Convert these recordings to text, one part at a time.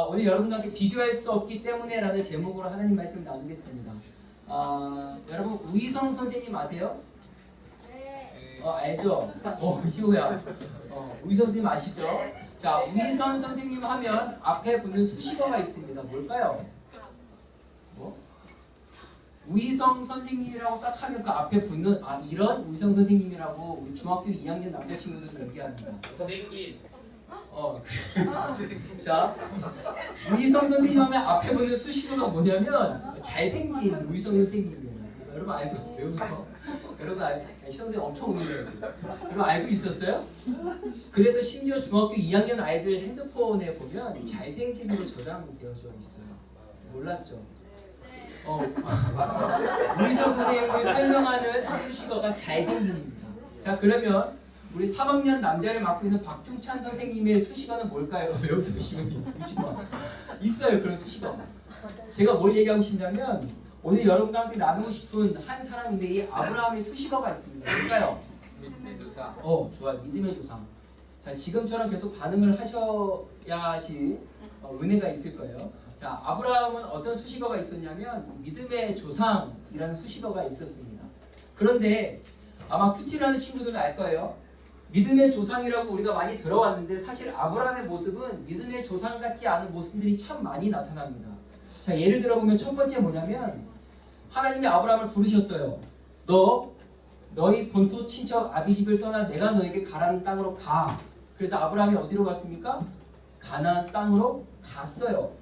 오늘 여러분들한테 비교할 수 없기 때문에 라는 제목으로 하나님 말씀을 나누겠습니다. 여러분 우희성 선생님 아세요? 네. 알죠? 희호야. 우희성 선생님 아시죠? 자, 우희성 선생님 하면 앞에 붙는 수식어가 있습니다. 뭘까요? 뭐? 우희성 선생님이라고 딱 하면 그 앞에 붙는 이런 우희성 선생님이라고 우리 중학교 2학년 남자친구들 얘기합니다. 생긴. 자, 우희성 선생님 하면 앞에 붙는 수식어가 뭐냐면 잘생긴 우희성 선생님이에요. 여러분 알고 왜 웃어? 여러분 알고 희성 선생님 엄청 웃네요. 여러분 알고 있었어요? 그래서 심지어 중학교 2학년 아이들 핸드폰에 보면 잘생긴으로 저장되어져 있어요. 몰랐죠? 우희성 선생님이 설명하는 수식어가 잘생김입니다. 자, 그러면 우리 3학년 남자를 맡고 있는 박중찬 선생님의 수식어는 뭘까요? 왜 웃으시는 있어요, 그런 수식어가. 제가 뭘 얘기하고 싶냐면 오늘 여러분과 함께 나누고 싶은 한 사람인데 이 아브라함의 수식어가 있습니다. 뭘까요? 믿음의 조상. 좋아요. 믿음의 조상. 자, 지금처럼 계속 반응을 하셔야지 은혜가 있을 거예요. 자, 아브라함은 어떤 수식어가 있었냐면 믿음의 조상이라는 수식어가 있었습니다. 그런데 아마 큐티라는 친구들은 알 거예요. 믿음의 조상이라고 우리가 많이 들어왔는데 사실 아브라함의 모습은 믿음의 조상 같지 않은 모습들이 참 많이 나타납니다. 자, 예를 들어보면 첫 번째 뭐냐면 하나님이 아브라함을 부르셨어요. 너희 본토 친척 아비집을 떠나 내가 너에게 가라는 땅으로 가. 그래서 아브라함이 어디로 갔습니까? 가나안 땅으로 갔어요.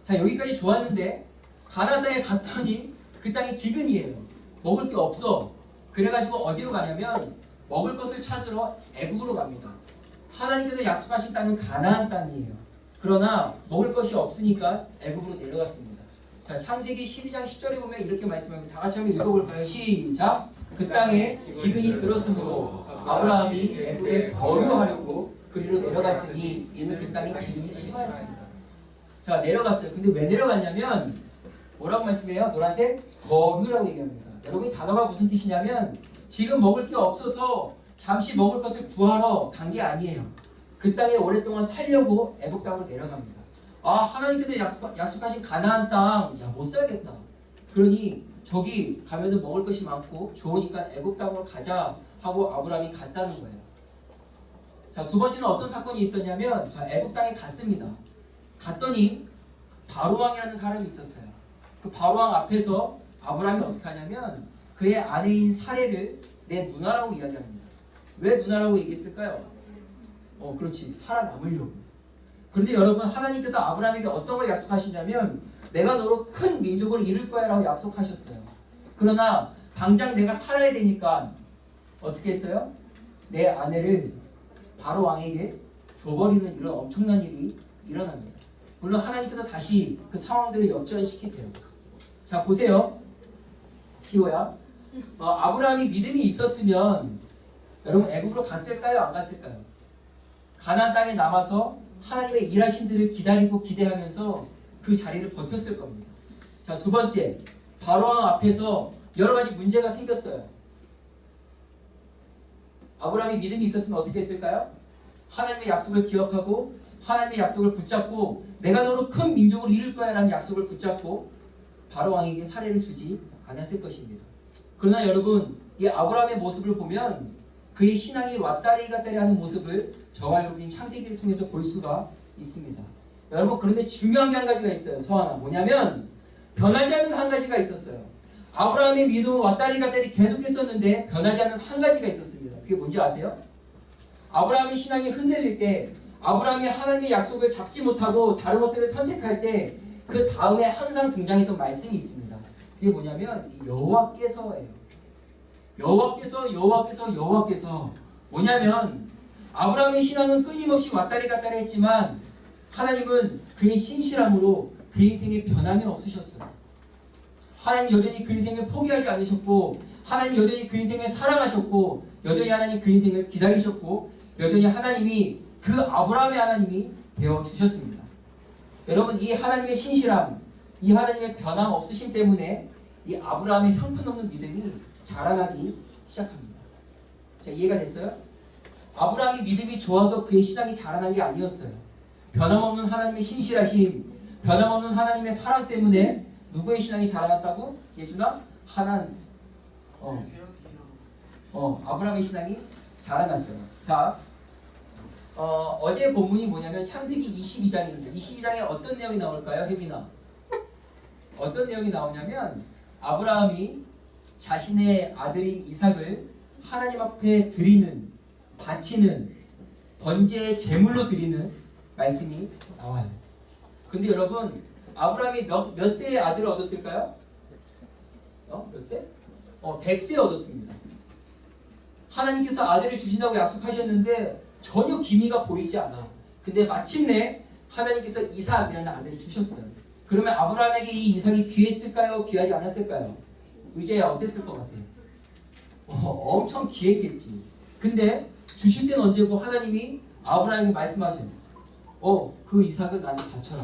자, 여기까지 좋았는데 가나안 땅에 갔더니 그 땅이 기근이에요. 먹을 게 없어. 그래가지고 어디로 가냐면 먹을 것을 찾으러 애굽으로 갑니다. 하나님께서 약속하신 땅은 가나안 땅이에요. 그러나 먹을 것이 없으니까 애굽으로 내려갔습니다. 자, 창세기 12장 10절에 보면 이렇게 말씀합니다. 다 같이 한번 읽어볼까요? 시작! 그 땅에 기근이 들었으므로 아브라함이 애굽에 거류하려고 그리로 내려갔으니 이는 그 땅에 기근이 심하였습니다. 자, 내려갔어요. 근데 왜 내려갔냐면 뭐라고 말씀해요? 노란색 거류라고 얘기합니다. 여러분 이 단어가 무슨 뜻이냐면 지금 먹을 게 없어서 잠시 먹을 것을 구하러 간 게 아니에요. 그 땅에 오랫동안 살려고 애굽 땅으로 내려갑니다. 하나님께서 약속하신 가나안 땅, 못 살겠다. 그러니 저기 가면은 먹을 것이 많고 좋으니까 애굽 땅으로 가자 하고 아브라함이 갔다는 거예요. 자, 두 번째는 어떤 사건이 있었냐면 애굽 땅에 갔습니다. 갔더니 바로왕이라는 사람이 있었어요. 그 바로왕 앞에서 아브라함이 어떻게 하냐면 그의 아내인 사례를 내 누나라고 이야기합니다. 왜 누나라고 얘기했을까요? 그렇지. 살아남으려고. 그런데 여러분 하나님께서 아브라함에게 어떤 걸 약속하시냐면 내가 너로 큰 민족을 이룰 거야 라고 약속하셨어요. 그러나 당장 내가 살아야 되니까 어떻게 했어요? 내 아내를 바로왕에게 줘버리는 이런 엄청난 일이 일어납니다. 물론 하나님께서 다시 그 상황들을 역전시키세요. 자, 보세요. 키오야. 아브라함이 믿음이 있었으면 여러분 애굽으로 갔을까요? 안 갔을까요? 가나안 땅에 남아서 하나님의 일하신 들을 기다리고 기대하면서 그 자리를 버텼을 겁니다. 자, 두 번째. 바로왕 앞에서 여러 가지 문제가 생겼어요. 아브라함이 믿음이 있었으면 어떻게 했을까요? 하나님의 약속을 기억하고 하나님의 약속을 붙잡고 내가 너로 큰 민족을 이룰 거야 라는 약속을 붙잡고 바로왕에게 사례를 주지 않았을 것입니다. 그러나 여러분 이 아브라함의 모습을 보면 그의 신앙이 왔다리 갔다리 하는 모습을 저와 여러분이 창세기를 통해서 볼 수가 있습니다. 여러분 그런데 중요한 게 한 가지가 있어요. 서하나 뭐냐면 변하지 않는 한 가지가 있었어요. 아브라함의 믿음은 왔다리 갔다리 계속했었는데 변하지 않는 한 가지가 있었습니다. 그게 뭔지 아세요? 아브라함의 신앙이 흔들릴 때 아브라함이 하나님의 약속을 잡지 못하고 다른 것들을 선택할 때 그 다음에 항상 등장했던 말씀이 있습니다. 그게 뭐냐면 여호와께서예요. 여호와께서 뭐냐면 아브라함의 신앙은 끊임없이 왔다리 갔다리 했지만 하나님은 그의 신실함으로 그 인생에 변함이 없으셨어요. 하나님 여전히 그 인생을 포기하지 않으셨고 하나님 여전히 그 인생을 사랑하셨고 여전히 하나님 그 인생을 기다리셨고 여전히 하나님이 그 아브라함의 하나님이 되어주셨습니다. 여러분 이 하나님의 신실함 이 하나님의 변함 없으심 때문에 이 아브라함의 형편없는 믿음이 자라나기 시작합니다. 자, 이해가 됐어요? 아브라함이 믿음이 좋아서 그의 신앙이 자라난 게 아니었어요. 변함없는 하나님의 신실하심 변함없는 하나님의 사랑 때문에 누구의 신앙이 자라났다고? 예준아? 아브라함의 신앙이 자라났어요. 자, 어제 본문이 뭐냐면 창세기 22장입니다. 22장에 어떤 내용이 나올까요, 혜민아? 어떤 내용이 나오냐면 아브라함이 자신의 아들인 이삭을 하나님 앞에 드리는, 바치는, 번제의 제물로 드리는 말씀이 나와요. 근데 여러분, 아브라함이 몇 세의 아들을 얻었을까요? 몇 세? 100세 얻었습니다. 하나님께서 아들을 주신다고 약속하셨는데 전혀 기미가 보이지 않아. 근데 마침내 하나님께서 이삭이라는 아들을 주셨어요. 그러면 아브라함에게 이 이삭이 귀했을까요? 귀하지 않았을까요? 의제야 어땠을 것 같아요? 엄청 귀했겠지. 근데 주실 때는 언제고 하나님이 아브라함에게 말씀하셔요. 그 이삭을 나한테 바쳐라.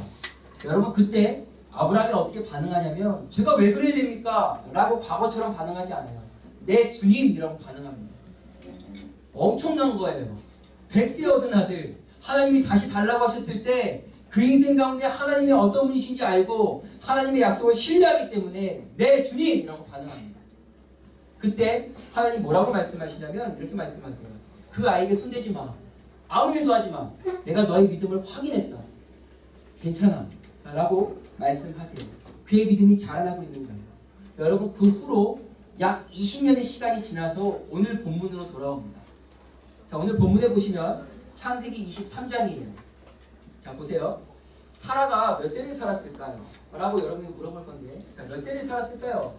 여러분 그때 아브라함이 어떻게 반응하냐면 제가 왜 그래야 됩니까? 라고 과거처럼 반응하지 않아요. 내 주님이라고 반응합니다. 엄청난 거예요. 100세 얻은 아들 하나님이 다시 달라고 하셨을 때 그 인생 가운데 하나님이 어떤 분이신지 알고 하나님의 약속을 신뢰하기 때문에 내 주님이라고 반응합니다. 그때 하나님 뭐라고 말씀하시냐면 이렇게 말씀하세요. 그 아이에게 손대지 마. 아무 일도 하지 마. 내가 너의 믿음을 확인했다. 괜찮아. 라고 말씀하세요. 그의 믿음이 자라나고 있는 거예요. 여러분 그 후로 약 20년의 시간이 지나서 오늘 본문으로 돌아옵니다. 자, 오늘 본문에 보시면 창세기 23장이에요. 자, 보세요. 사라가 몇 세를 살았을까요? 라고 여러분이 물어볼 건데, 자, 몇 세를 살았을까요?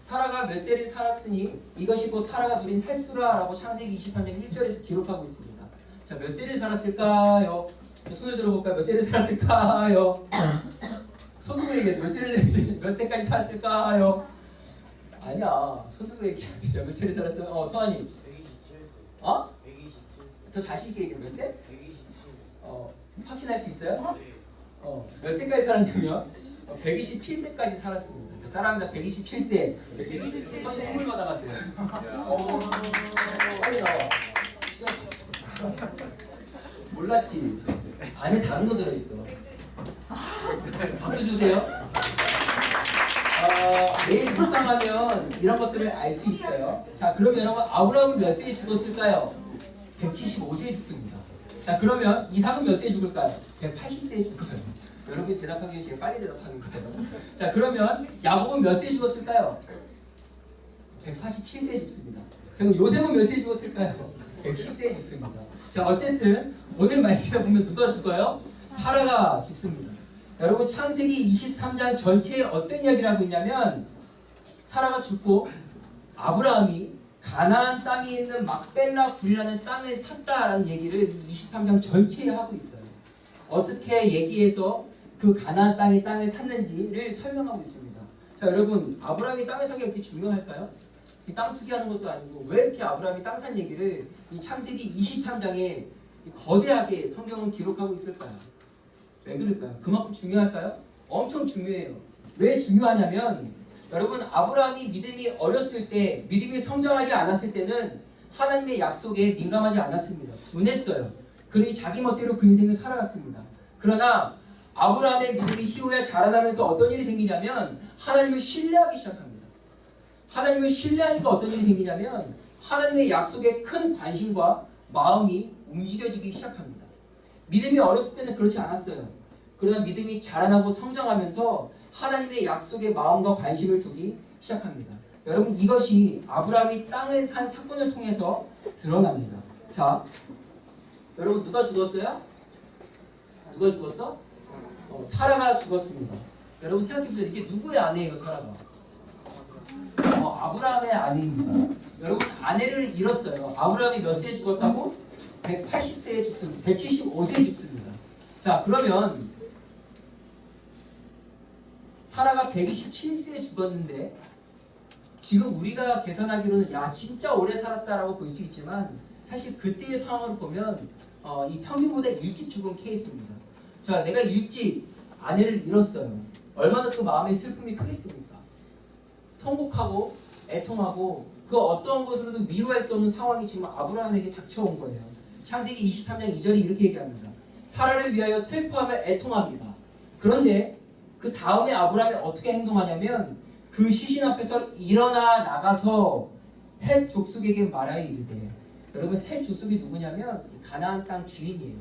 사라가 몇 세를 살았으니 이것이 곧 사라가 누린 햇수라라고 창세기 23장 1절에서 기록하고 있습니다. 자, 몇 세를 살았을까요? 자, 손을 들어볼까요? 몇 세를 살았을까요? 손 들고 얘기해. 몇 세까지 살았을까요? 아니야. 손 들고 얘기해야 돼. 자, 몇 세를 살았어요? 서한이. 127세. 어? 127세. 더 자신 있게 얘기해. 몇 세? 127세. 확신할 수 있어요? 네. 몇 세까지 살았냐면 127세까지 살았습니다. 자, 따라합니다. 127세. 127세. 손 선물 받아가세요. 빨리 나와. 시간 없어. 몰랐지? 안에 다른 거 들어있어. 박수 주세요. 내일 묵상하면 이런 것들을 알 수 있어요. 자, 그러면 여러분 아브라함은 몇 세에 죽었을까요? 175세에 죽습니다. 자, 그러면 이삭은 몇 세에 죽을까요? 180세에 죽어요. 여러분이 대답하기 위해 제가 빨리 대답하는 거예요. 자, 그러면 야곱은 몇 세에 죽었을까요? 147세에 죽습니다. 자, 그럼 요셉은 몇 세에 죽었을까요? 110세에 죽습니다. 자, 어쨌든 오늘 말씀에 보면 누가 죽어요? 사라가 죽습니다. 여러분 창세기 23장 전체에 어떤 이야기를 하고 있냐면 사라가 죽고 아브라함이 가나안 땅에 있는 막벨라 굴이라는 땅을 샀다라는 얘기를 23장 전체에 하고 있어요. 어떻게 얘기해서 그 가나안 땅의 땅을 샀는지를 설명하고 있습니다. 자, 여러분 아브라함이 땅을 산 게 그렇게 중요할까요? 땅 투기하는 것도 아니고 왜 이렇게 아브라함이 땅 산 얘기를 이 창세기 23장에 거대하게 성경은 기록하고 있을까요? 왜 그럴까요? 그만큼 중요할까요? 엄청 중요해요. 왜 중요하냐면 여러분 아브라함이 믿음이 어렸을 때 믿음이 성장하지 않았을 때는 하나님의 약속에 민감하지 않았습니다. 둔했어요. 그러니 자기 멋대로 그 인생을 살아갔습니다. 그러나 아브라함의 믿음이 희후에 자라나면서 어떤 일이 생기냐면 하나님을 신뢰하기 시작합니다. 하나님을 신뢰하니까 어떤 일이 생기냐면 하나님의 약속에 큰 관심과 마음이 움직여지기 시작합니다. 믿음이 어렸을 때는 그렇지 않았어요. 그러나 믿음이 자라나고 성장하면서 하나님의 약속에 마음과 관심을 두기 시작합니다. 여러분 이것이 아브라함이 땅을 산 사건을 통해서 드러납니다. 자, 여러분 누가 죽었어요? 누가 죽었어? 사라가 죽었습니다. 여러분 생각해보세요. 이게 누구의 아내예요, 사라가? 아브라함의 아내입니다. 여러분 아내를 잃었어요. 아브라함이 몇 세에 죽었다고? 180세에 죽습니다. 175세에 죽습니다. 자, 그러면 사라가 127세에 죽었는데 지금 우리가 계산하기로는 야 진짜 오래 살았다라고 볼 수 있지만 사실 그때의 상황을 보면 이 평균보다 일찍 죽은 케이스입니다. 자, 내가 일찍 아내를 잃었어요. 얼마나 그 마음의 슬픔이 크겠습니까? 통곡하고 애통하고 그 어떠한 것으로도 미루할 수 없는 상황이 지금 아브라함에게 닥쳐온 거예요. 창세기 23장 2절이 이렇게 얘기합니다. 사라를 위하여 슬퍼하며 애통합니다. 그런데 그 다음에 아브라함이 어떻게 행동하냐면 그 시신 앞에서 일어나 나가서 헷 족속에게 말하여 이르되, 여러분 헷 족속이 누구냐면 가나안 땅 주인이에요.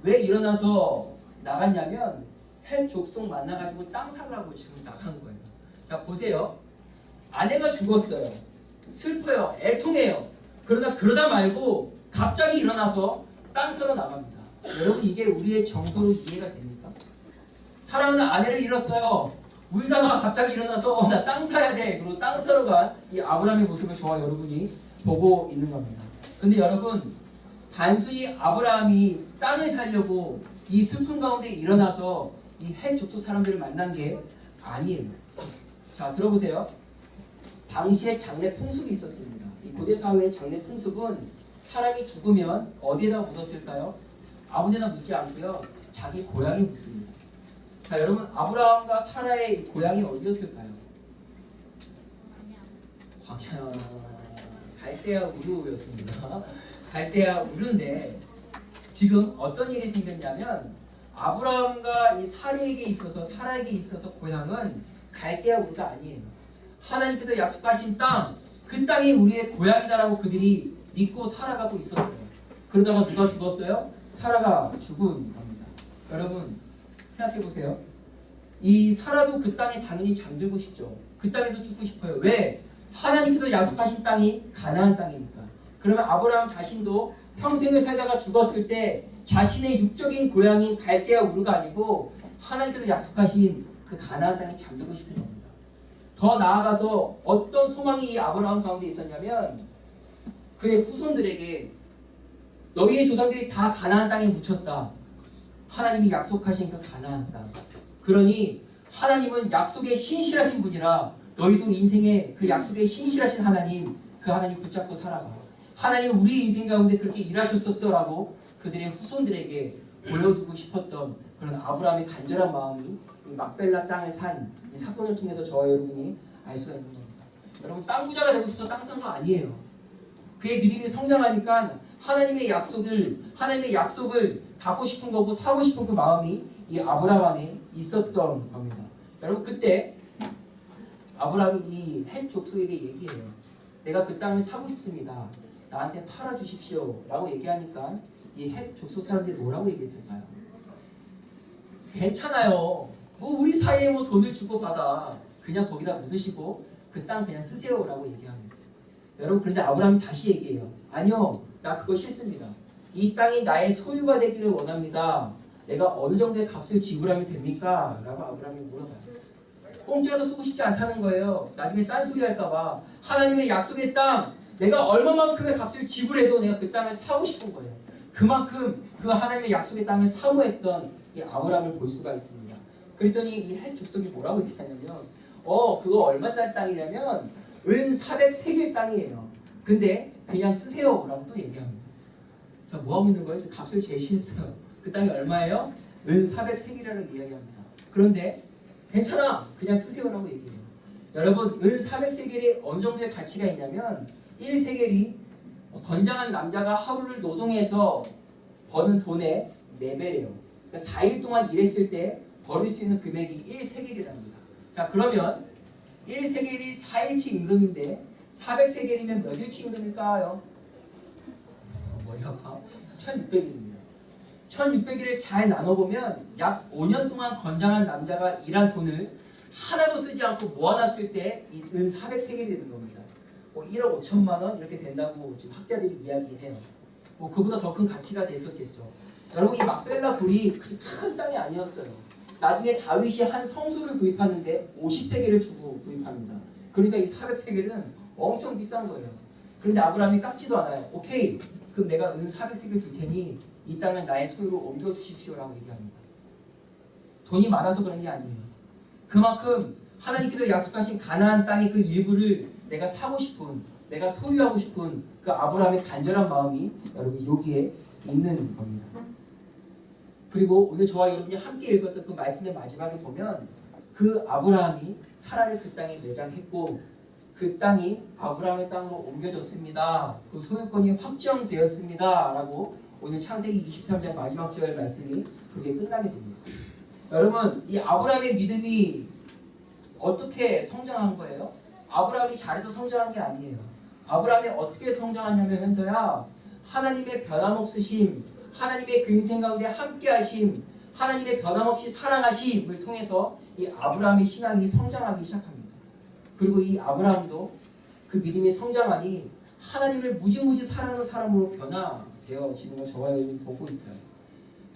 왜 일어나서 나갔냐면 헷 족속 만나가지고 땅 살라고 지금 나간 거예요. 자 보세요. 아내가 죽었어요. 슬퍼요. 애통해요. 그러다 말고 갑자기 일어나서 땅 사러 나갑니다. 여러분 이게 우리의 정서로 이해가 됩니까? 사랑하는 아내를 잃었어요. 울다가 갑자기 일어나서 나 땅 사야 돼. 그리고 땅 사러 간 이 아브라함의 모습을 저와 여러분이 보고 있는 겁니다. 근데 여러분 단순히 아브라함이 땅을 살려고 이 슬픔 가운데 일어나서 이 헷 족속 사람들을 만난 게 아니에요. 자 들어보세요. 당시에 장례 풍습이 있었습니다. 이 고대 사회의 장례 풍습은 사람이 죽으면 어디에다 묻었을까요? 아무데나 묻지 않고요. 자기 고향에 묻습니다. 자 여러분 아브라함과 사라의 고향이 어디였을까요? 광야 갈대아 우르였습니다. 갈대아 우르인데 지금 어떤 일이 생겼냐면 아브라함과 이 사라에게 있어서 고향은 갈대아 우르가 아니에요. 하나님께서 약속하신 땅, 그 땅이 우리의 고향이다라고 그들이 믿고 살아가고 있었어요. 그러다가 누가 죽었어요? 사라가 죽은 겁니다. 여러분 생각해 보세요. 이 사라도 그 땅에 당연히 잠들고 싶죠. 그 땅에서 죽고 싶어요. 왜? 하나님께서 약속하신 땅이 가나안 땅이니까. 그러면 아브라함 자신도 평생을 살다가 죽었을 때 자신의 육적인 고향인 갈대아 우르가 아니고 하나님께서 약속하신 그 가나안 땅에 잠들고 싶은 겁니다. 더 나아가서 어떤 소망이 이 아브라함 가운데 있었냐면 그의 후손들에게 너희의 조상들이 다 가나안 땅에 묻혔다. 하나님이 약속하신 그 가나안 땅. 그러니 하나님은 약속에 신실하신 분이라 너희도 인생에 그 약속에 신실하신 하나님, 그 하나님 붙잡고 살아가. 하나님 우리 인생 가운데 그렇게 일하셨었어라고 그들의 후손들에게 보여주고 싶었던 그런 아브라함의 간절한 마음이 이 막벨라 땅을 산 이 사건을 통해서 저와 여러분이 알 수가 있는 겁니다. 여러분 땅 부자가 되고 싶어서 땅 산 거 아니에요. 그의 믿음이 성장하니까 하나님의 약속을 갖고 싶은 거고 사고 싶은 그 마음이 이 아브라함 안에 있었던 겁니다. 여러분 그때 아브라함이 이 헷 족속에게 얘기해요. 내가 그 땅을 사고 싶습니다. 나한테 팔아주십시오 라고 얘기하니까 이 헷 족속 사람들이 뭐라고 얘기했을까요? 괜찮아요. 뭐 우리 사이에 뭐 돈을 주고 받아. 그냥 거기다 묻으시고 그 땅 그냥 쓰세요 라고 얘기합니다. 여러분 그런데 아브라함이 다시 얘기해요. 아니요. 나 그거 싫습니다. 이 땅이 나의 소유가 되기를 원합니다. 내가 어느 정도의 값을 지불하면 됩니까? 라고 아브라함이 물어봐요. 공짜로 쓰고 싶지 않다는 거예요. 나중에 딴소리 할까봐. 하나님의 약속의 땅, 내가 얼마만큼의 값을 지불해도 내가 그 땅을 사고 싶은 거예요. 그만큼 그 하나님의 약속의 땅을 사모했던 이 아브라함을 볼 수가 있습니다. 그랬더니 이 헷 족속이 뭐라고 얘기하냐면 그거 얼마짜리 땅이냐면 은 400세겔 땅이에요. 근데 그냥 쓰세요 라고 또 얘기합니다. 자, 뭐하고 있는 거예요? 값을 제시했어요. 그 땅이 얼마예요? 은 400세겔이라고 이야기합니다. 그런데 괜찮아 그냥 쓰세요 라고 얘기해요. 여러분 은 400세겔이 어느 정도의 가치가 있냐면 1세겔이 건장한 남자가 하루를 노동해서 버는 돈의 4배래요. 그러니까 4일 동안 일했을 때 벌을 수 있는 금액이 1세겔이랍니다. 자 그러면 1세겔이 4일치 임금인데 400세겔이면 몇 일치 임금일까요? 머리 아파. 1600일입니다. 1600일을 잘 나눠보면 약 5년 동안 건장한 남자가 일한 돈을 하나도 쓰지 않고 모아놨을 때 이 은 400세겔이 되는 겁니다. 1억 5천만 원 이렇게 된다고 지금 학자들이 이야기해요. 그보다 더 큰 가치가 됐었겠죠. 여러분 이 막벨라 굴이 그렇게 큰 땅이 아니었어요. 나중에 다윗이 한 성소를 구입하는데 50세겔을 주고 구입합니다. 그러니까 이 400세겔은 엄청 비싼 거예요. 그런데 아브라함이 깎지도 않아요. 오케이, 그럼 내가 은 400세겔 줄 테니 이 땅을 나의 소유로 옮겨주십시오 라고 얘기합니다. 돈이 많아서 그런 게 아니에요. 그만큼 하나님께서 약속하신 가나안 땅의 그 일부를 내가 사고 싶은, 내가 소유하고 싶은 그 아브라함의 간절한 마음이 여러분 여기에 있는 겁니다. 그리고 오늘 저와 여러분이 함께 읽었던 그 말씀의 마지막에 보면 그 아브라함이 사라를 그 땅에 매장했고 그 땅이 아브라함의 땅으로 옮겨졌습니다. 그 소유권이 확정되었습니다 라고 오늘 창세기 23장 마지막 절 말씀이 그렇게 끝나게 됩니다. 여러분, 이 아브라함의 믿음이 어떻게 성장한 거예요? 아브라함이 잘해서 성장한 게 아니에요. 아브라함이 어떻게 성장하냐면 현서야, 하나님의 변함없으심, 하나님의 그 인생 가운데 함께하심, 하나님의 변함없이 사랑하심을 통해서 이 아브라함의 신앙이 성장하기 시작합니다. 그리고 이 아브라함도 그 믿음이 성장하니 하나님을 무지무지 사랑하는 사람으로 변화되어지는 걸 저와 여러분이 보고 있어요.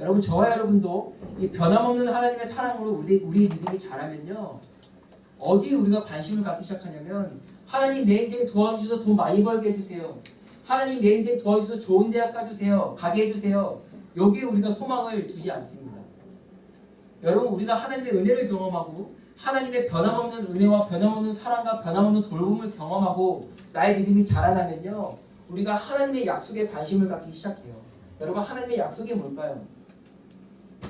여러분, 저와 여러분도 이 변함없는 하나님의 사랑으로 우리의 믿음이 자라면요, 어디에 우리가 관심을 갖기 시작하냐면, 하나님 내 인생 도와주셔서 돈 많이 벌게 해주세요. 하나님 내 인생 도와주셔서 좋은 대학 가주세요. 가게 해주세요. 여기에 우리가 소망을 두지 않습니다. 여러분, 우리가 하나님의 은혜를 경험하고 하나님의 변함없는 은혜와 변함없는 사랑과 변함없는 돌봄을 경험하고 나의 믿음이 자라나면요, 우리가 하나님의 약속에 관심을 갖기 시작해요. 여러분, 하나님의 약속이 뭘까요?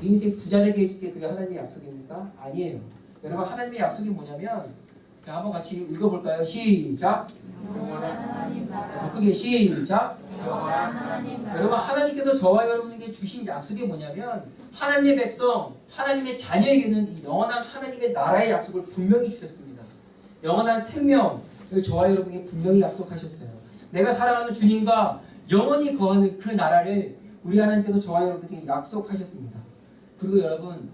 네 인생 부자 되게 해줄게, 그게 하나님의 약속입니까? 아니에요. 여러분, 하나님의 약속이 뭐냐면, 자, 한번 같이 읽어볼까요? 시작. 더 크게 시작. 여러분, 하나님께서 저와 여러분에게 주신 약속이 뭐냐면, 하나님의 백성, 하나님의 자녀에게는 이 영원한 하나님의 나라의 약속을 분명히 주셨습니다. 영원한 생명을 저와 여러분에게 분명히 약속하셨어요. 내가 사랑하는 주님과 영원히 거하는 그 나라를 우리 하나님께서 저와 여러분에게 약속하셨습니다. 그리고 여러분,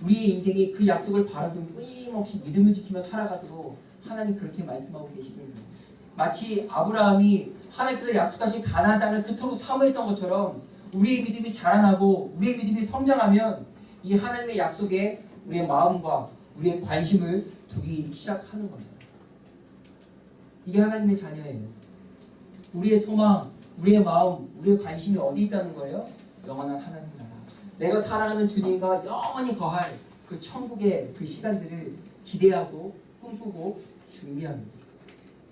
우리의 인생이 그 약속을 바라보며 끊임없이 믿음을 지키며 살아가도록 하나님 그렇게 말씀하고 계시습니다. 마치 아브라함이 하나님께서 약속하신 가나안 땅을 그토록 사모했던 것처럼 우리의 믿음이 자라나고 우리의 믿음이 성장하면 이 하나님의 약속에 우리의 마음과 우리의 관심을 두기 시작하는 겁니다. 이게 하나님의 자녀예요. 우리의 소망, 우리의 마음, 우리의 관심이 어디 있다는 거예요? 영원한 하나님 나라. 내가 사랑하는 주님과 영원히 거할 그 천국의 그 시간들을 기대하고 꿈꾸고 준비합니다.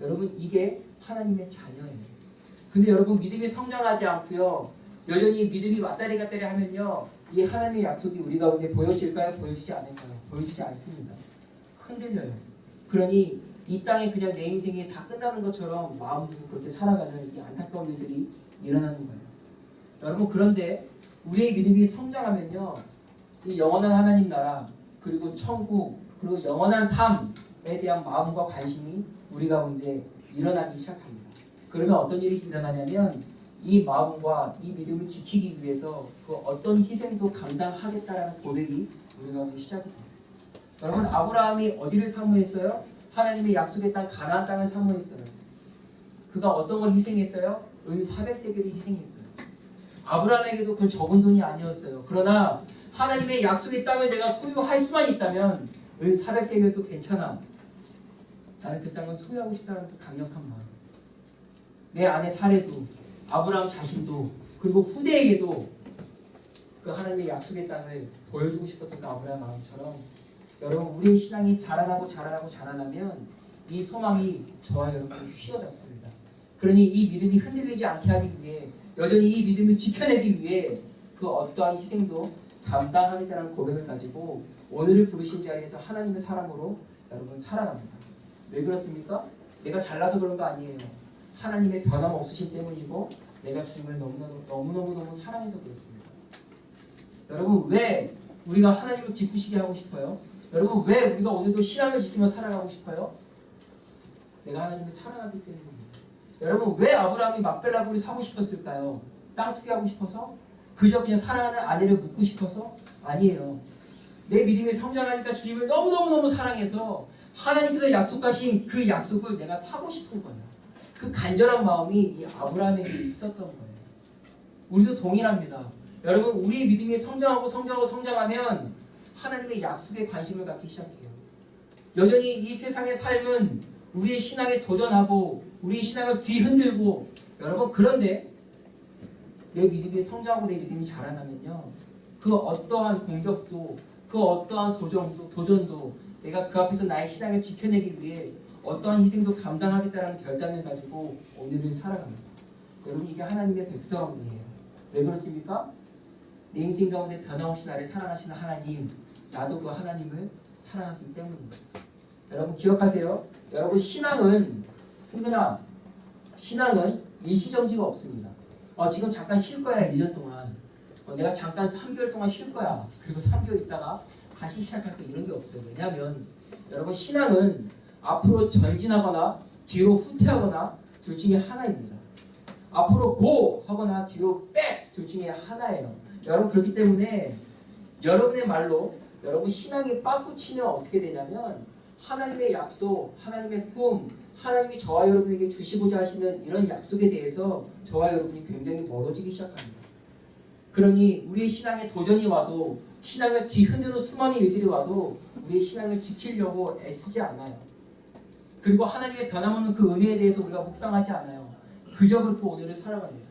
여러분, 이게 하나님의 자녀예요. 근데 여러분, 믿음이 성장하지 않고요, 여전히 믿음이 왔다리 갔다리 하면요, 이 하나님의 약속이 우리 가운데 보여질까요? 보여지지 않을까요? 보여지지 않습니다. 흔들려요. 그러니 이 땅에 그냥 내 인생이 다 끝나는 것처럼 마음 두고 그렇게 살아가는 이 안타까운 일들이 일어나는 거예요. 여러분, 그런데 우리의 믿음이 성장하면요, 이 영원한 하나님 나라, 그리고 천국, 그리고 영원한 삶에 대한 마음과 관심이 우리 가운데 일어나기 시작합니다. 그러면 어떤 일이 일어나냐면, 이 마음과 이 믿음을 지키기 위해서 그 어떤 희생도 감당하겠다라는 고백이 우리 가운데 시작이 됩니다. 여러분, 아브라함이 어디를 사모했어요? 하나님의 약속의 땅 가나안 땅을 사모했어요. 그가 어떤 걸 희생했어요? 은 400세겔을 희생했어요. 아브라함에게도 그 적은 돈이 아니었어요. 그러나 하나님의 약속의 땅을 내가 소유할 수만 있다면 은 400세겔도 괜찮아. 나는 그 땅을 소유하고 싶다는 그 강력한 마음. 내 아내 사례도, 아브라함 자신도, 그리고 후대에게도 그 하나님의 약속의 땅을 보여주고 싶었던 그 아브라함 마음처럼, 여러분, 우리의 신앙이 자라나면 이 소망이 저와 여러분을 휘어잡습니다. 그러니 이 믿음이 흔들리지 않게 하기 위해, 여전히 이 믿음을 지켜내기 위해 그 어떠한 희생도 감당하겠다는 고백을 가지고 오늘을 부르신 자리에서 하나님의 사람으로 여러분 살아갑니다. 왜 그렇습니까? 내가 잘나서 그런 거 아니에요. 하나님의 변함없으심 때문이고 내가 주님을 너무너무 사랑해서 그렇습니다. 여러분, 왜 우리가 하나님을 기쁘시게 하고 싶어요? 여러분, 왜 우리가 오늘도 신앙을 지키며 살아가고 싶어요? 내가 하나님을 사랑하기 때문입니다. 여러분, 왜 아브라함이 막벨라굴을 사고 싶었을까요? 땅 투기하고 싶어서? 그저 그냥 사랑하는 아내를 묻고 싶어서? 아니에요. 내 믿음이 성장하니까 주님을 너무너무 사랑해서 하나님께서 약속하신 그 약속을 내가 사고 싶은 거예요. 그 간절한 마음이 이 아브라함에게 있었던 거예요. 우리도 동일합니다. 여러분, 우리의 믿음이 성장하면 하나님의 약속에 관심을 갖기 시작해요. 여전히 이 세상의 삶은 우리의 신앙에 도전하고 우리의 신앙을 뒤흔들고, 여러분, 그런데 내 믿음이 성장하고 내 믿음이 자라나면요, 그 어떠한 공격도, 그 어떠한 도전도 내가 그 앞에서 나의 신앙을 지켜내기 위해 어떠한 희생도 감당하겠다는 결단을 가지고 오늘을 살아갑니다. 여러분, 이게 하나님의 백성이에요. 왜 그렇습니까? 내 인생 가운데 변함없이 나를 사랑하시는 하나님, 나도 그 하나님을 사랑하기 때문입니다. 여러분, 기억하세요. 여러분, 신앙은 일시정지가 없습니다. 지금 잠깐 쉴 거야 1년 동안. 내가 잠깐 3개월 동안 쉴 거야. 그리고 3개월 있다가 다시 시작할 거야. 이런 게 없어요. 왜냐하면 여러분 신앙은 앞으로 전진하거나 뒤로 후퇴하거나 둘 중에 하나입니다. 앞으로 고 하거나 뒤로 백 둘 중에 하나예요. 여러분 그렇기 때문에 여러분의 말로 여러분 신앙이 빠꾸치면 어떻게 되냐면 하나님의 약속, 하나님의 꿈, 하나님이 저와 여러분에게 주시고자 하시는 이런 약속에 대해서 저와 여러분이 굉장히 멀어지기 시작합니다. 그러니 우리의 신앙에 도전이 와도 신앙을 뒤흔드는 수많은 일들이 와도 우리의 신앙을 지키려고 애쓰지 않아요. 그리고 하나님의 변함없는 그 은혜에 대해서 우리가 묵상하지 않아요. 그저 그렇게 오늘을 살아갑니다.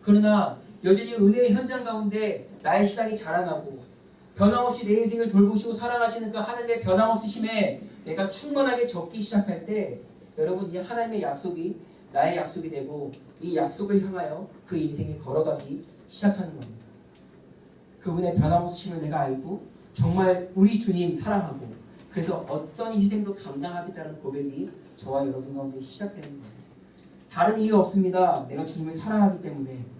그러나 여전히 은혜의 현장 가운데 나의 신앙이 자라나고 변함없이 내 인생을 돌보시고 사랑하시는 그 하나님의 변함없으심에 내가 충만하게 적기 시작할 때 여러분 이 하나님의 약속이 나의 약속이 되고 이 약속을 향하여 그 인생에 걸어가기 시작하는 겁니다. 그분의 변함없으심을 내가 알고 정말 우리 주님 사랑하고 그래서 어떤 희생도 감당하겠다는 고백이 저와 여러분 가운데 시작되는 거예요. 다른 이유 없습니다. 내가 주님을 사랑하기 때문에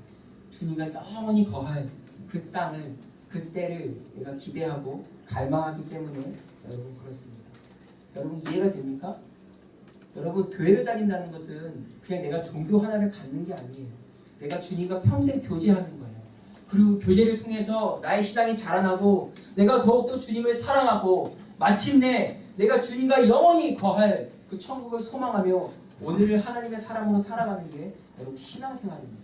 주님과 영원히 거할 그 땅을 그 때를 내가 기대하고 갈망하기 때문에 여러분 그렇습니다. 여러분 이해가 됩니까? 여러분 교회를 다닌다는 것은 그냥 내가 종교 하나를 갖는 게 아니에요. 내가 주님과 평생 교제하는 거예요. 그리고 교제를 통해서 나의 신앙이 자라나고 내가 더욱더 주님을 사랑하고 마침내 내가 주님과 영원히 거할 그 천국을 소망하며 오늘을 하나님의 사람으로 살아가는 게 여러분 신앙생활입니다.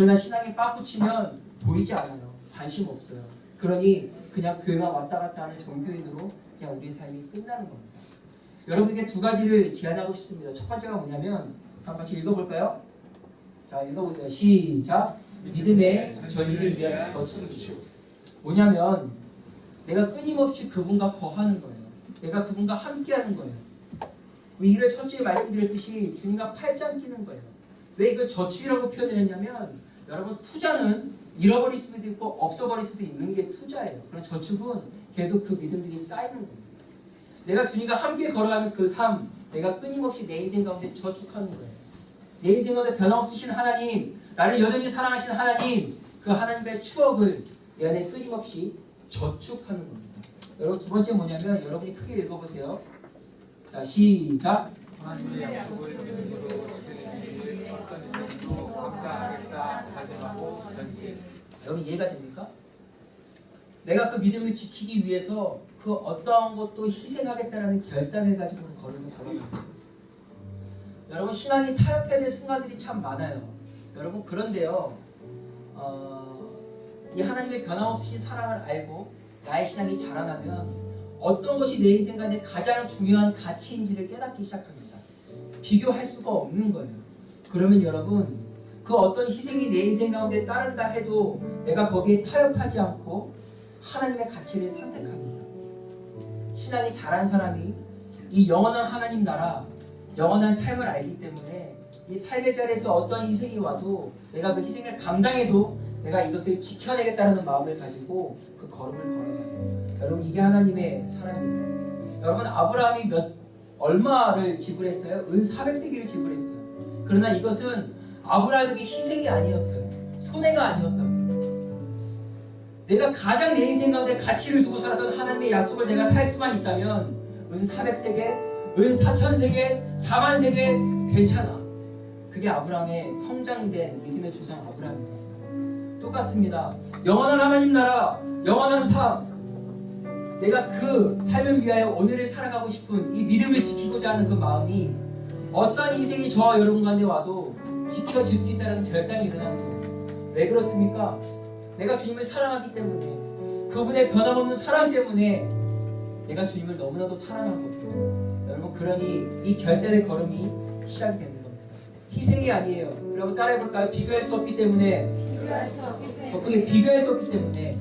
그러나 신앙이 빠꾸치면 보이지 않아요. 관심 없어요. 그러니 그냥 교회만 왔다 갔다 하는 종교인으로 그냥 우리의 삶이 끝나는 겁니다. 여러분에게 두 가지를 제안하고 싶습니다. 첫 번째가 뭐냐면 한번 같이 읽어볼까요? 자 읽어보세요. 시작. 믿음의 전진을 위한 저축이죠. 뭐냐면 내가 끊임없이 그분과 거하는 거예요. 내가 그분과 함께하는 거예요. 우리 1월 첫 주에 말씀드렸듯이 주님과 팔짱 끼는 거예요. 왜 이걸 저축이라고 표현을 했냐면 여러분 투자는 잃어버릴 수도 있고 없어버릴 수도 있는 게 투자예요. 그런 저축은 계속 그 믿음들이 쌓이는 겁니다. 내가 주님과 함께 걸어가는 그 삶, 내가 끊임없이 내 인생 가운데 저축하는 거예요. 내 인생 가운데 변함없으신 하나님, 나를 여전히 사랑하시는 하나님, 그 하나님의 추억을 내 안에 끊임없이 저축하는 겁니다. 여러분 두 번째 뭐냐면 여러분이 크게 읽어보세요. 자 시작. 하나님의 약속을 믿음으로 지키는 어떤 것도 감당하겠다 다짐하고 전진. 여러분 이해가 됩니까? 내가 그 믿음을 지키기 위해서 그 어떠한 것도 희생하겠다는 결단을 가지고 그 걸음을 걸어갑니다. 여러분 신앙이 타협해야 될 순간들이 참 많아요. 여러분 그런데요 이 하나님의 변함없이 사랑을 알고 나의 신앙이 자라나면 어떤 것이 내 인생 가운데 가장 중요한 가치인지를 깨닫기 시작합니다. 비교할 수가 없는 거예요. 그러면 여러분 그 어떤 희생이 내 인생 가운데 따른다 해도 내가 거기에 타협하지 않고 하나님의 가치를 선택합니다. 신앙이 자란 사람이 이 영원한 하나님 나라, 영원한 삶을 알기 때문에 이 삶의 자리에서 어떤 희생이 와도 내가 그 희생을 감당해도 내가 이것을 지켜내겠다는 마음을 가지고 그 걸음을 걸어가요. 여러분 이게 하나님의 사랑입니다. 여러분 아브라함이 얼마를 지불했어요? 은 400세기를 지불했어요. 그러나 이것은 아브라함에게 희생이 아니었어요. 손해가 아니었다고. 내가 가장 내 인생 가운데 가치를 두고 살았던 하나님의 약속을 내가 살 수만 있다면 은 400세계, 은 4000세계, 40,000세계 괜찮아. 그게 아브라함의 성장된 믿음의 조상 아브라함이었어요. 똑같습니다. 영원한 하나님 나라, 영원한 삶. 내가 그 삶을 위하여 오늘을 살아가고 싶은 이 믿음을 지키고자 하는 그 마음이 어떤 희생이 저와 여러분 가운데 와도 지켜질 수 있다는 결단이 일어나는 거예요. 왜 그렇습니까? 내가 주님을 사랑하기 때문에 그분의 변함없는 사랑 때문에 내가 주님을 너무나도 사랑하거든요. 여러분 그러니 이 결단의 걸음이 시작이 되는 겁니다. 희생이 아니에요. 여러분 따라해볼까요? 비교할 수 없기 때문에 그게 비교할 수 없기 때문에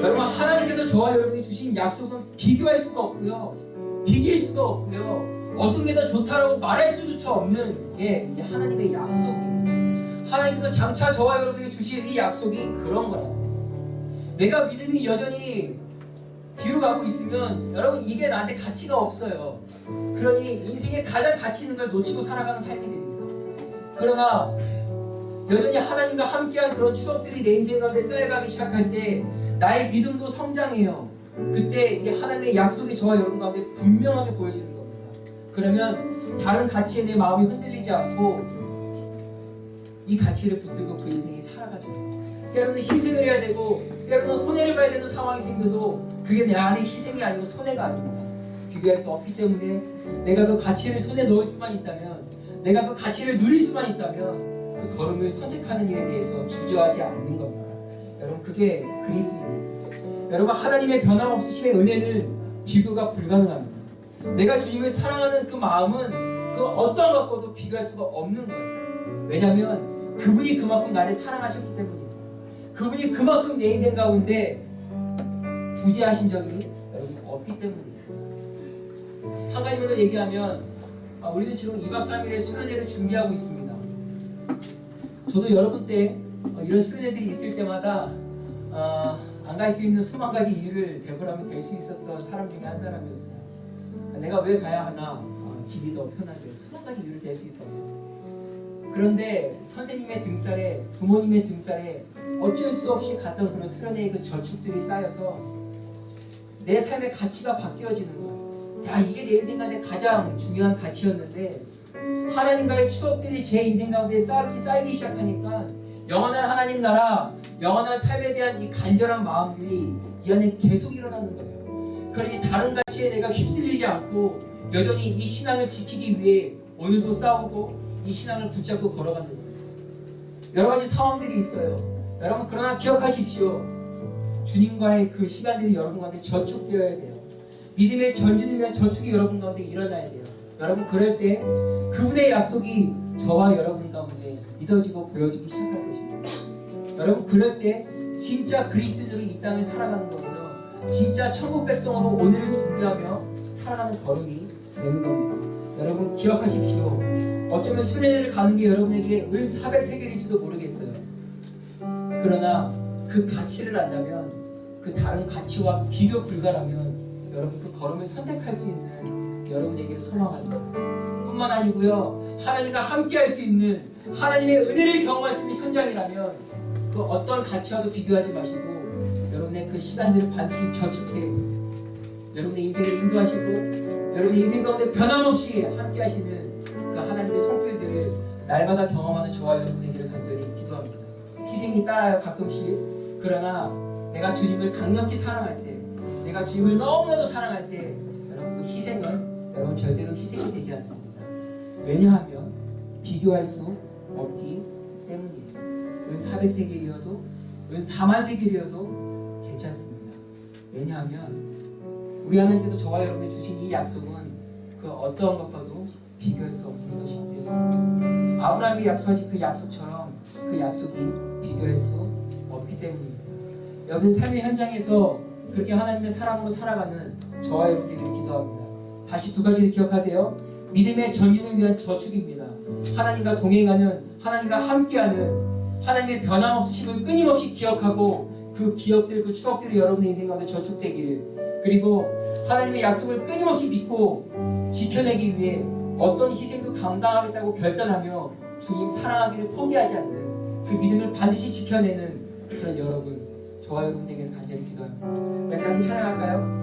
여러분 하나님께서 저와 여러분이 주신 약속은 비교할 수가 없고요. 비길 수가 없고요. 어떤 게 더 좋다라고 말할 수조차 없는 게 하나님의 약속이에요. 하나님께서 장차 저와 여러분에게 주실 이 약속이 그런 거예요. 내가 믿음이 여전히 뒤로 가고 있으면 여러분 이게 나한테 가치가 없어요. 그러니 인생에 가장 가치 있는 걸 놓치고 살아가는 삶이 됩니다. 그러나 여전히 하나님과 함께한 그런 추억들이 내 인생 가운데 쌓여가기 시작할 때 나의 믿음도 성장해요. 그때 이 하나님의 약속이 저와 여러분 가운데 분명하게 보여지는 겁니다. 그러면 다른 가치에 내 마음이 흔들리지 않고 이 가치를 붙들고 그 인생이 살아가죠. 때로는 희생을 해야 되고 때로는 손해를 봐야 되는 상황이 생겨도 그게 내 안에 희생이 아니고 손해가 아닙니다. 비교할 수 없기 때문에 내가 그 가치를 손에 넣을 수만 있다면, 내가 그 가치를 누릴 수만 있다면 그 걸음을 선택하는 일에 대해서 주저하지 않는 겁니다. 여러분, 그게 그리스도입니다. 여러분, 하나님의 변함없으심의 은혜는 비교가 불가능합니다. 내가 주님을 사랑하는 그 마음은 그 어떤 것과도 비교할 수가 없는 거예요. 왜냐하면 그분이 그만큼 나를 사랑하셨기 때문입니다. 그분이 그만큼 내 인생 가운데 부재하신 적이 여러분 없기 때문입니다. 한 가지만 더 얘기하면 우리는 지금 2박 3일의 수련회를 준비하고 있습니다. 저도 여러분 때 이런 수련회들이 있을 때마다 안 갈 수 있는 수만 가지 이유를 대보라면 될 수 있었던 사람 중에 한 사람이었어요. 내가 왜 가야 하나? 집이 더 편하게. 수만 가지 이유를 댈 수 있다고요. 그런데 선생님의 등살에, 부모님의 등살에 어쩔 수 없이 갔던 그런 수련회의 그 저축들이 쌓여서 내 삶의 가치가 바뀌어지는 거예요. 야, 이게 내 인생 가운데 가장 중요한 가치였는데 하나님과의 추억들이 제 인생 가운데 쌓이기 시작하니까 영원한 하나님 나라, 영원한 삶에 대한 이 간절한 마음들이 이 안에 계속 일어나는 거예요. 그러니 다른 가치에 내가 휩쓸리지 않고 여전히 이 신앙을 지키기 위해 오늘도 싸우고 이 신앙을 붙잡고 걸어가는 거예요. 여러 가지 상황들이 있어요. 여러분, 그러나 기억하십시오. 주님과의 그 시간들이 여러분 가운데 저축되어야 돼요. 믿음의 전진을 위한 저축이 여러분 가운데 일어나야 돼요. 여러분, 그럴 때 그분의 약속이 저와 여러분 가운데 믿어지고 보여지기 시작할 것입니다. 여러분, 그럴 때 진짜 그리스도로 이 땅을 살아가는 거고요. 진짜 천국 백성으로 오늘을 준비하며 살아가는 걸음이 되는 겁니다. 여러분, 기억하십시오. 어쩌면 수련회를 가는 게 여러분에게 은 400세겔일지도 모르겠어요. 그러나 그 가치를 안다면, 그 다른 가치와 비교 불가라면 여러분 그 걸음을 선택할 수 있는 여러분에게를 소망합니다. 뿐만 아니고요, 하나님과 함께 할 수 있는, 하나님의 은혜를 경험할 수 있는 현장이라면 그 어떤 가치와도 비교하지 마시고 여러분의 그 시간들을 반드시 저축해 여러분의 인생을 인도하시고 여러분의 인생 가운데 변함없이 함께 하시는 그 하나님의 손길들을 날마다 경험하는 저와 여러분 되기를 간절히 기도합니다. 희생이 따라요, 가끔씩. 그러나 내가 주님을 강력히 사랑할 때, 내가 주님을 너무나도 사랑할 때 여러분 그 희생은 여러분 절대로 희생이 되지 않습니다. 왜냐하면 비교할 수 없기 때문이에요. 은 400세겔이어도 은 4만 세겔이어도 괜찮습니다. 왜냐하면 우리 하나님께서 저와 여러분에 주신 이 약속은 그 어떠한 것과도 비교할 수 없는 것이기 때문에 아브라함이 약속하신 그 약속처럼 그 약속이 비교할 수 없기 때문입니다. 여러분 삶의 현장에서 그렇게 하나님의 사람으로 살아가는 저와 여러분에게 기도합니다. 다시 두 가지를 기억하세요. 믿음의 전진을 위한 저축입니다. 하나님과 동행하는, 하나님과 함께하는 하나님의 변함없으심을 끊임없이 기억하고 그 기억들, 그 추억들이 여러분의 인생 가운데 저축되기를, 그리고 하나님의 약속을 끊임없이 믿고 지켜내기 위해 어떤 희생도 감당하겠다고 결단하며 주님 사랑하기를 포기하지 않는 그 믿음을 반드시 지켜내는 그런 여러분, 저와 여러분 되기를 간절히 기도합니다. 우리 함께 찬양할까요?